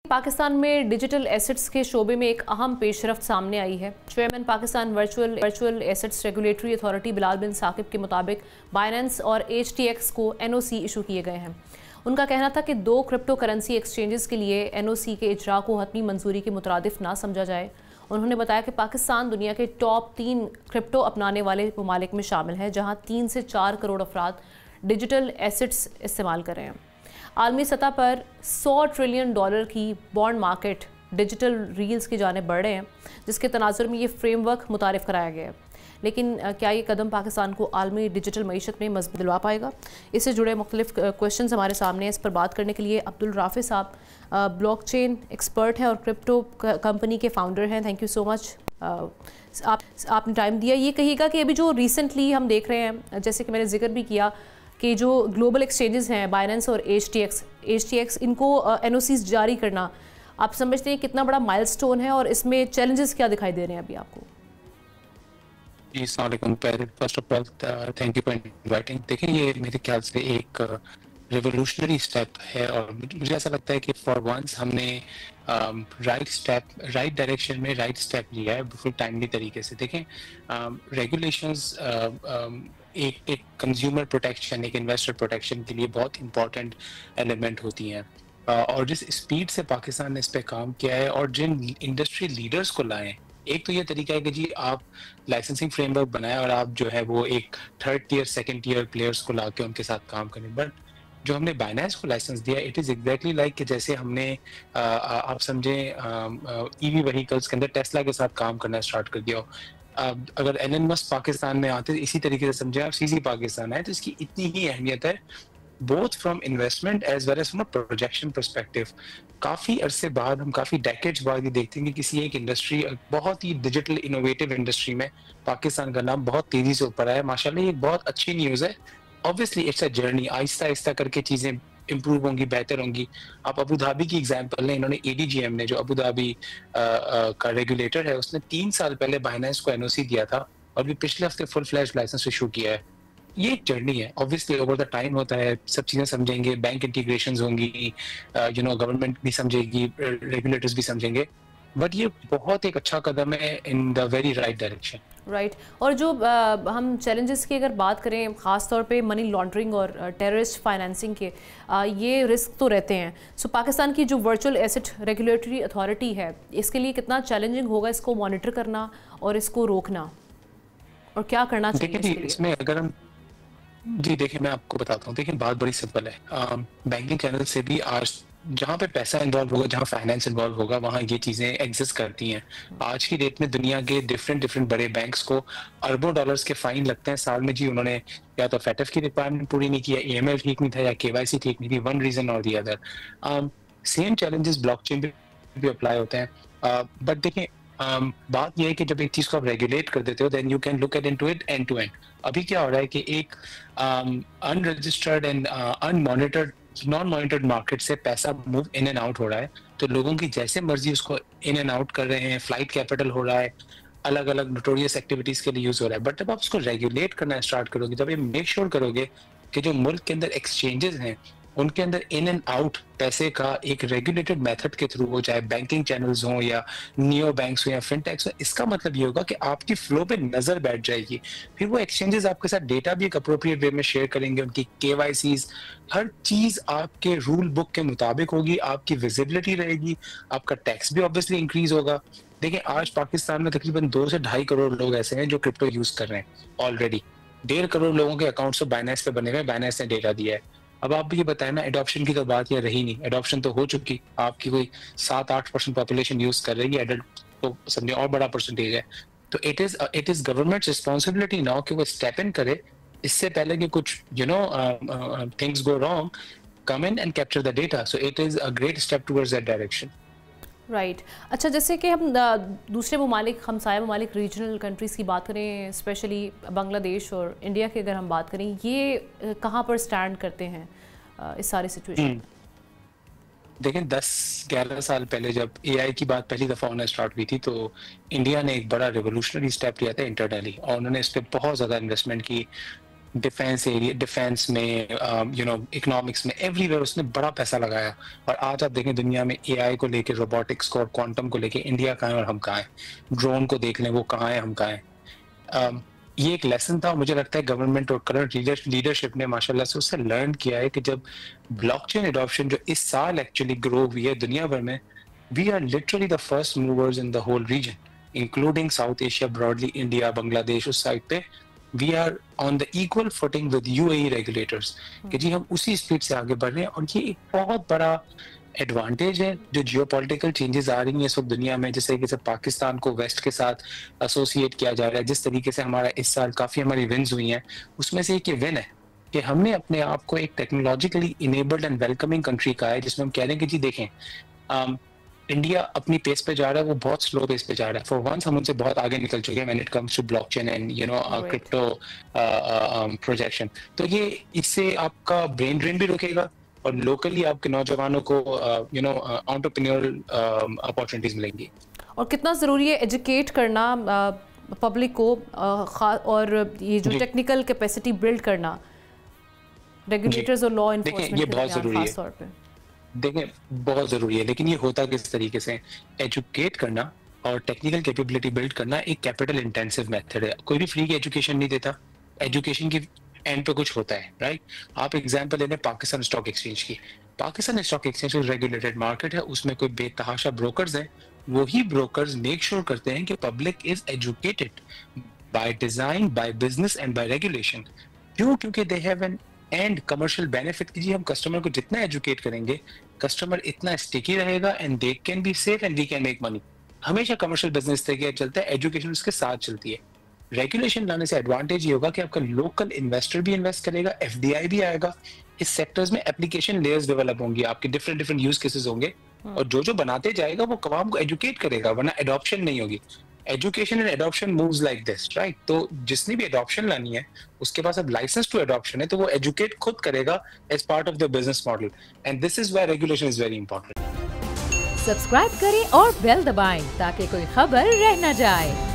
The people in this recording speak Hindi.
पाकिस्तान में डिजिटल एसेट्स के शोबे में एक अहम पेशरफ्त सामने आई है। Chairman Pakistan virtual assets regulatory authority Bilal bin Saqib के मुताबिक बाइनेंस और HTX को NOC इशू किए गए हैं। उनका कहना था कि 2 क्रिप्टो करेंसी एक्सचेंजेस के लिए NOC के इजरा को हतमी मंजूरी के मुतरादिफ ना समझा जाए। उन्होंने बताया कि पाकिस्तान दुनिया के टॉप 3 क्रिप्टो अपनाने वाले ममालिक में शामिल है, जहाँ 3 से 4 करोड़ अफराद डिजिटल एसेट्स इस्तेमाल कर रहे हैं। आलमी सतह पर $100 ट्रिलियन की बॉन्ड मार्केट डिजिटल रील्स की जाने बढ़ रहे हैं, जिसके तनाजुर में ये फ्रेमवर्क मुतारिफ कराया गया है। लेकिन क्या ये कदम पाकिस्तान को आलमी डिजिटल मईशत में मजबूत दिलवा पाएगा? इससे जुड़े मुख्तलिफ क्वेश्चन हमारे सामने हैं। इस पर बात करने के लिए अब्दुल राफे साहब ब्लॉकचेन एक्सपर्ट हैं और क्रिप्टो कंपनी के फाउंडर हैं। थैंक यू सो मच आपने टाइम दिया। ये कहिएगा कि अभी जो रिसेंटली हम देख रहे हैं, जैसे कि मैंने जिक्र भी किया कि जो ग्लोबल एक्सचेंजेस हैं बाइनेंस और HTX इनको NOCs जारी करना, आप समझते हैं कितना बड़ा माइलस्टोन है और इसमें चैलेंजेस क्या दिखाई दे रहे हैं अभी आपको? जी अस्सलाम first of all thank you for inviting. देखिए, ये मेरे ख्याल से एक रेवोल्यूशनरी स्टेप है और मुझे ऐसा लगता है कि फॉर वंस हमने राइट डायरेक्शन में राइट स्टेप लिया है बिल्कुल टाइमली तरीके से। देखें, रेगुलेशंस एक कंज्यूमर प्रोटेक्शन, एक इन्वेस्टर प्रोटेक्शन के लिए बहुत इंपॉर्टेंट एलिमेंट होती हैं और जिस स्पीड से पाकिस्तान ने इस पे काम किया है और जिन इंडस्ट्री लीडर्स को लाए, एक तो ये तरीका है कि जी आप लाइसेंसिंग फ्रेमवर्क बनाए और आप जो है वो एक 3rd tier 2nd tier players को लाके उनके साथ काम करें। बट जो हमने बाइनेंस को लाइसेंस दिया, इट इज एग्जैक्टली लाइक कि जैसे हमने आप समझे EV व्हीकल्स के अंदर टेस्ला के साथ काम करना स्टार्ट कर दिया हो। अगर एलन मस्क पाकिस्तान में आते इसी तरीके से समझे आप CZ पाकिस्तान आए, तो इसकी इतनी ही अहमियत है both from investment as well as from a projection perspective. काफी अरसे बाद, हम काफी डेकेड्स बाद ये देखते हैं कि किसी एक इंडस्ट्री, बहुत ही डिजिटल इनोवेटिव इंडस्ट्री में पाकिस्तान का नाम बहुत तेजी से ऊपर आया। माशाल्लाह, ये बहुत अच्छी न्यूज है। Obviously it's a journey, Aahista Aahista करके चीजें इंप्रूव होंगी, बेहतर होंगी। आप अबू धाबी की एग्जांपल लें, इन्होंने ADGM ने, जो अबू धाबी का रेगुलेटर है, उसने 3 साल पहले बाइनेंस को NOC दिया था और भी पिछले हफ्ते फुल फ्लैश लाइसेंस इशू किया है। ये एक जर्नी है, ऑब्वियसली ओवर द टाइम होता है, सब चीजें समझेंगे, बैंक इंटीग्रेशंस होंगी, गवर्नमेंट भी समझेगी, रेगुलेटर्स भी समझेंगे, बट ये बहुत एक अच्छा कदम है in the very right direction. Right. और जो हम चैलेंजेस की अगर बात करें, ख़ास तौर पे मनी लॉन्ड्रिंग और टेररिस्ट फाइनेंसिंग के, ये रिस्क तो रहते हैं। सो पाकिस्तान की जो वर्चुअल एसेट रेगुलेटरी अथॉरिटी है, इसके लिए कितना चैलेंजिंग होगा इसको मॉनिटर करना और इसको रोकना, और क्या करना चाहिए देखिए जी, इसमें अगर हम देखिए मैं आपको बताता हूँ। देखिए, बात बड़ी सिंपल है। बैंकिंग चैनल से भी आज जहाँ पे पैसा इन्वॉल्व होगा, जहाँ फाइनेंस इन्वॉल्व होगा, वहाँ ये चीजें एग्जिस्ट करती हैं। आज की डेट में दुनिया के डिफरेंट बड़े बैंक्स को अरबों डॉलर्स के फाइन लगते हैं साल में जी। उन्होंने या तो FATF की रिक्वायरमेंट पूरी नहीं किया, AML ठीक नहीं था, या KYC ठीक नहीं थी, वन रीजन और the other. Same challenges blockchain पे भी अप्लाई होते हैं। बट देखिए, बात यह है कि जब एक चीज को आप रेगुलेट कर देते हो, then you can look at into it end to end. अभी क्या हो रहा है कि एक unregistered and unmonitored, non monitored market से पैसा मूव इन एंड आउट हो रहा है, तो लोगों की जैसे मर्जी उसको इन एंड आउट कर रहे हैं, फ्लाइट कैपिटल हो रहा है, अलग अलग नोटोरियस एक्टिविटीज के लिए यूज हो रहा है। बट जब आप उसको रेगुलेट करना स्टार्ट करोगे, जब ये मेक श्योर करोगे कि जो मुल्क के अंदर एक्सचेंजेस हैं उनके अंदर इन एंड आउट पैसे का एक रेगुलेटेड मेथड के थ्रू हो, चाहे बैंकिंग चैनल्स हो या नियो बैंक्स हो या फिनटेक्स हो, इसका मतलब ये होगा कि आपकी फ्लो पे नजर बैठ जाएगी। फिर वो एक्सचेंजेस आपके साथ डेटा भी एक अप्रोप्रिएट वे में शेयर करेंगे, उनकी KYCs, हर चीज आपके रूल बुक के मुताबिक होगी, आपकी विजिबिलिटी रहेगी, आपका टैक्स भी ऑब्वियसली इंक्रीज होगा। देखिए, आज पाकिस्तान में तकरीबन 2 से 2.5 करोड़ लोग ऐसे हैं जो क्रिप्टो यूज कर रहे हैं ऑलरेडी। 1.5 करोड़ लोगों के अकाउंट्स तो बाइनेंस पे बने हुए, बाइनेंस ने डेटा दिया है। अब आप ये बताएं ना, एडॉप्शन की तो बात ये रही नहीं, एडॉप्शन तो हो चुकी, आपकी कोई 7-8% पॉपुलेशन यूज कर रही है, एडल्ट तो समझे और बड़ा परसेंटेज है। तो it is government responsibility now कि वो स्टेप इन करे, इससे पहले कि कुछ things go wrong, come in and capture the data. So it is a great step towards that direction. Right. अच्छा, जैसे कि हम दूसरे ममालिक, हमसाया ममालिक, रीजनल कंट्रीज़ की बात करें, स्पेशली बांग्लादेश और इंडिया की अगर हम बात करें, ये कहाँ पर स्टैंड करते हैं इस सारी सिचुएशन में? देखिए, 10-11 साल पहले जब AI की बात पहली दफा होना स्टार्ट हुई थी, तो इंडिया ने एक बड़ा रेवोल्यूशनरी स्टेप लिया था इंटरनली, और उन्होंने इस पर बहुत ज्यादा इन्वेस्टमेंट की। डिफेंस एरिया, डिफेंस में, इकोनॉमिक्स में, एवरीवेयर उसने बड़ा पैसा लगाया। और आज आप देखें दुनिया में एआई को लेके, रोबोटिक्स को और क्वांटम को लेके इंडिया कहाँ है और हम कहाँ हैं। ड्रोन को देख लें, वो कहाँ है, हम कहाँ हैं। ये एक लेसन था, और मुझे लगता है गवर्नमेंट और करंट लीडरशिप ने माशाल्लाह से उससे लर्न किया है कि जब ब्लॉकचेन एडॉप्शन जो इस साल एक्चुअली ग्रो हुई है दुनिया भर में, we are literally the first movers in the whole region, including South Asia broadly, India, Bangladesh, उस साइड पे we are on the equal footing with UAE regulators, कि जी हम उसी स्पीड से आगे बढ़ रहे हैं। और ये एक बहुत बड़ा एडवांटेज है जो जियोपॉलिटिकल चेंजेस आ रही हैं इस वक्त दुनिया में, जैसे कि पाकिस्तान को वेस्ट के साथ एसोसिएट किया जा रहा है, जिस तरीके से हमारा इस साल काफी हमारी विन्स हुई हैं, उसमें से एक ये विन है कि हमने अपने आप को एक technologically enabled and welcoming country का है, जिसमें हम कह रहे हैं कि जी देखें इंडिया अपनी पेस पे जा रहा है, वो बहुत स्लो पेस पे जा रहा है। फॉर वंस हम उनसे बहुत आगे निकल चुके हैं when it comes to blockchain and crypto projection. तो ये इससे आपका ब्रेन ड्रेन भी रुकेगा और लोकली आपके नौजवानों को एंटरप्रेन्योरल अपॉर्चुनिटीज मिलेंगी। और कितना ज़रूरी है एजुकेट करना पब्लिक को, और ये जो टेक्निकल कैपेसिटी बिल्ड करना रेगुलेटर्स और लॉ एनफोर्समेंट ये बहुत जरूरी है, खास तौर पे। देखें बहुत जरूरी है, लेकिन ये होता किस तरीके से, एजुकेट करना और टेक्निकल कैपेबिलिटी बिल्ड करना एक कैपिटल इंटेंसिव मेथड है। कोई भी फ्री की एजुकेशन नहीं देता, एजुकेशन की एंड पे कुछ होता है, राइट। आप एग्जांपल ले लें पाकिस्तान स्टॉक एक्सचेंज की। पाकिस्तान स्टॉक एक्सचेंज एक रेगुलेटेड मार्केट है, उसमें कोई बेतहाशा ब्रोकर्स हैं, वही ब्रोकर्स मेक श्योर करते हैं कि public is educated by design, by business and by regulation. क्यों? क्योंकि they have an end commercial benefit की जी हम कस्टमर को जितना एजुकेट करेंगे, कस्टमर इतना स्टिकी रहेगा and they can be safe and we can make money. हमेशा कमर्शियल बिजनेस तरीके चलता है, एजुकेशन उसके साथ चलती है। रेगुलेशन लाने से एडवांटेज ये होगा कि आपका लोकल इन्वेस्टर भी इन्वेस्ट करेगा, एफडीआई भी आएगा, इस सेक्टर्स में एप्लीकेशन लेयर्स डेवलप होंगी, आपके डिफरेंट डिफरेंट यूज केसेस होंगे, और जो बनाते जाएगा वो कवाम को एजुकेट करेगा, वरना एडॉप्शन नहीं होगी। Education and adoption moves like this, right. तो जिसने भी एडॉप्शन लानी है उसके पास अब लाइसेंस टू एडॉप्शन है, तो वो एजुकेट खुद करेगा as part of the business model, and this is why regulation is very important. Subscribe करें और बेल दबाएं ताकि कोई खबर रह न जाए।